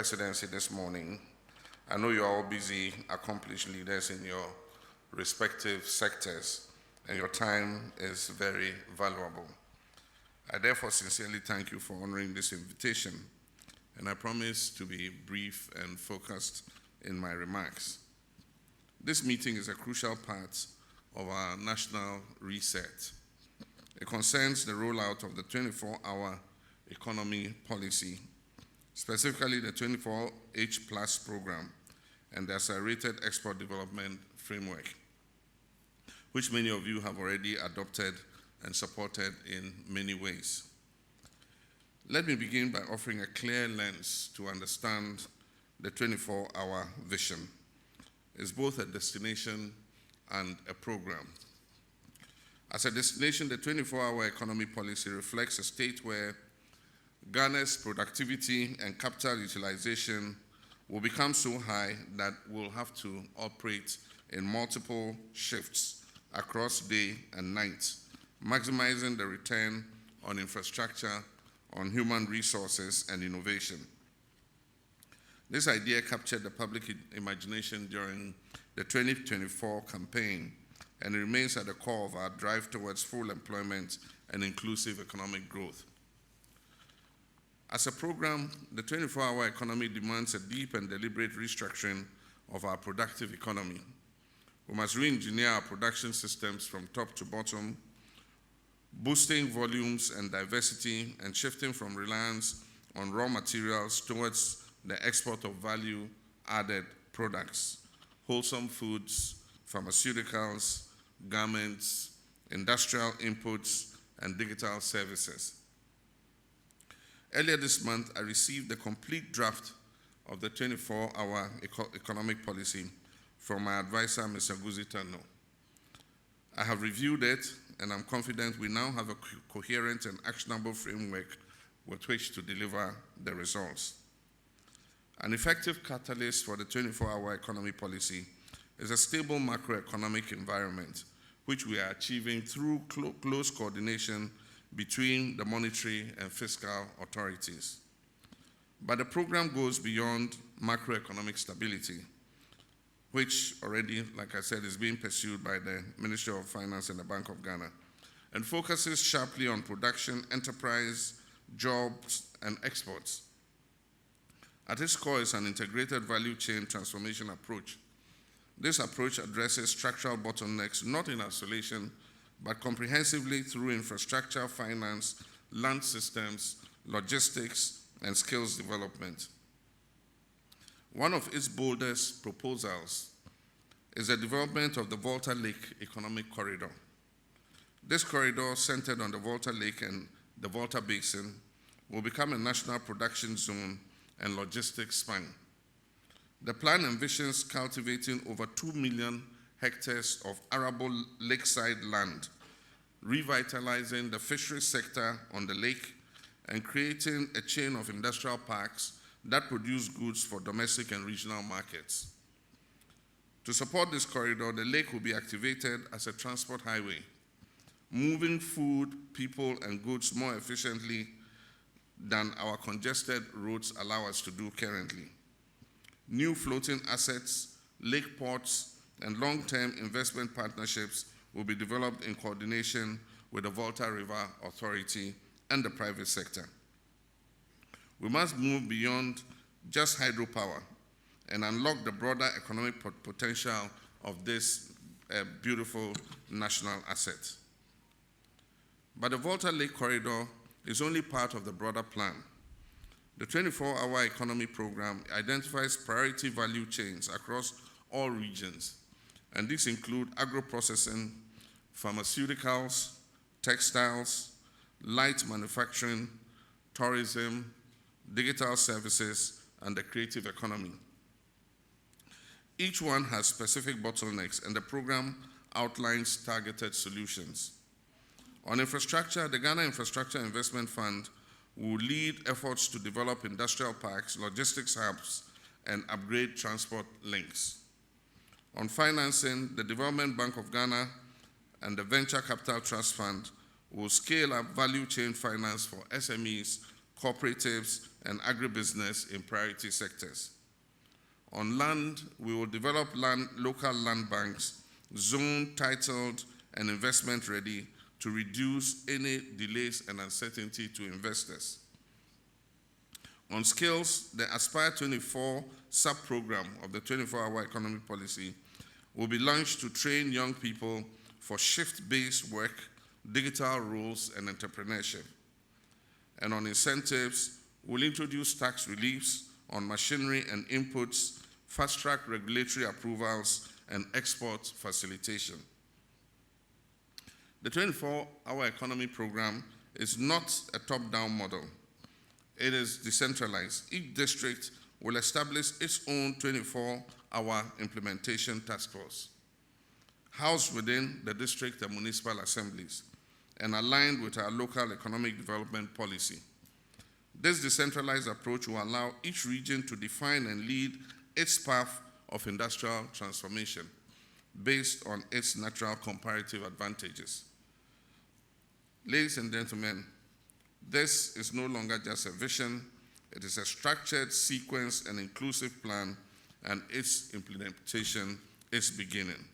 presidency this morning. I know you're all busy, accomplished leaders in your respective sectors, and your time is very valuable. I therefore sincerely thank you for honoring this invitation, and I promise to be brief and focused in my remarks. This meeting is a crucial part of our national reset. It concerns the rollout of the 24-hour economy policy, specifically the 24H Plus program and the accelerated export development framework, which many of you have already adopted and supported in many ways. Let me begin by offering a clear lens to understand the 24-hour vision. It's both a destination and a program. As a destination, the 24-hour economy policy reflects a state where Ghana's productivity and capital utilization will become so high that we'll have to operate in multiple shifts across day and night, maximizing the return on infrastructure, on human resources, and innovation. This idea captured the public imagination during the 2024 campaign, and it remains at the core of our drive towards full employment and inclusive economic growth. As a program, the 24-hour economy demands a deep and deliberate restructuring of our productive economy. We must re-engineer our production systems from top to bottom, boosting volumes and diversity and shifting from reliance on raw materials towards the export of value-added products, wholesome foods, pharmaceuticals, garments, industrial inputs, and digital services. Earlier this month, I received the complete draft of the 24-hour economic policy from my advisor, Mr. Guzitano. I have reviewed it, and I'm confident we now have a coherent and actionable framework with which to deliver the results. An effective catalyst for the 24-hour economy policy is a stable macroeconomic environment, which we are achieving through close coordination between the monetary and fiscal authorities. But the program goes beyond macroeconomic stability, which already, like I said, is being pursued by the Ministry of Finance and the Bank of Ghana, and focuses sharply on production, enterprise, jobs, and exports. At its core is an integrated value chain transformation approach. This approach addresses structural bottlenecks not in isolation, but comprehensively through infrastructure, finance, land systems, logistics, and skills development. One of its boldest proposals is the development of the Volta Lake Economic Corridor. This corridor, centered on the Volta Lake and the Volta Basin, will become a national production zone and logistics span. The plan envisions cultivating over 2 million hectares of arable lakeside land, revitalizing the fisheries sector on the lake, and creating a chain of industrial parks that produce goods for domestic and regional markets. To support this corridor, the lake will be activated as a transport highway, moving food, people, and goods more efficiently than our congested roads allow us to do currently. New floating assets, lake ports, and long-term investment partnerships will be developed in coordination with the Volta River Authority and the private sector. We must move beyond just hydropower and unlock the broader economic potential of this beautiful national asset. But the Volta Lake Corridor is only part of the broader plan. The 24-hour economy program identifies priority value chains across all regions, and these include agro-processing, pharmaceuticals, textiles, light manufacturing, tourism, digital services, and the creative economy. Each one has specific bottlenecks, and the program outlines targeted solutions. On infrastructure, the Ghana Infrastructure Investment Fund will lead efforts to develop industrial parks, logistics hubs, and upgrade transport links. On financing, the Development Bank of Ghana and the Venture Capital Trust Fund will scale up value chain finance for SMEs, cooperatives, and agribusiness in priority sectors. On land, we will develop local land banks, zoned, titled, and investment ready to reduce any delays and uncertainty to investors. On skills, the Aspire 24 sub-program of the 24-hour economic policy will be launched to train young people for shift-based work, digital roles, and entrepreneurship. And on incentives, we'll introduce tax reliefs on machinery and inputs, fast-track regulatory approvals, and export facilitation. The 24-hour economy program is not a top-down model. It is decentralized. Each district will establish its own 24-hour implementation task force, housed within the district and municipal assemblies, and aligned with our local economic development policy. This decentralized approach will allow each region to define and lead its path of industrial transformation based on its natural comparative advantages. Ladies and gentlemen, this is no longer just a vision, it is a structured, sequenced, and inclusive plan, and its implementation is beginning.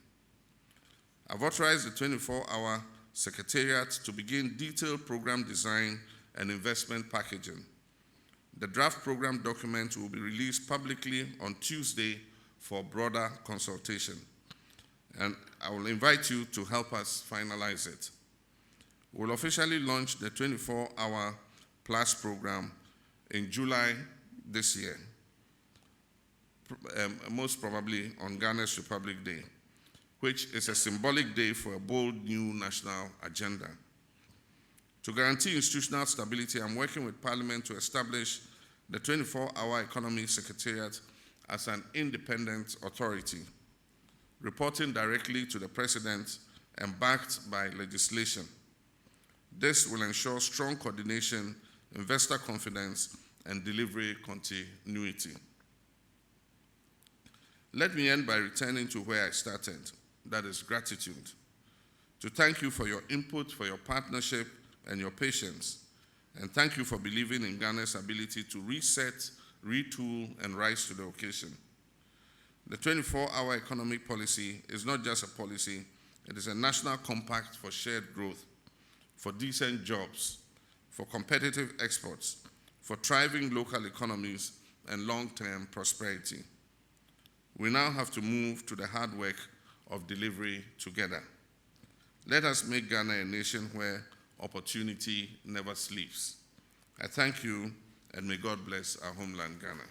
I've authorized the 24-hour Secretariat to begin detailed program design and investment packaging. The draft program document will be released publicly on Tuesday for broader consultation, and I will invite you to help us finalize it. We'll officially launch the 24-hour plus program in July this year, most probably on Ghana's Republic Day, which is a symbolic day for a bold new national agenda. To guarantee institutional stability, I'm working with Parliament to establish the 24-hour Economy Secretariat as an independent authority, reporting directly to the President and backed by legislation. This will ensure strong coordination, investor confidence, and delivery continuity. Let me end by returning to where I started, that is gratitude. To thank you for your input, for your partnership, and your patience. And thank you for believing in Ghana's ability to reset, retool, and rise to the occasion. The 24-hour economic policy is not just a policy, it is a national compact for shared growth, for decent jobs, for competitive exports, for thriving local economies, and long-term prosperity. We now have to move to the hard work of delivery together. Let us make Ghana a nation where opportunity never sleeps. I thank you, and may God bless our homeland, Ghana.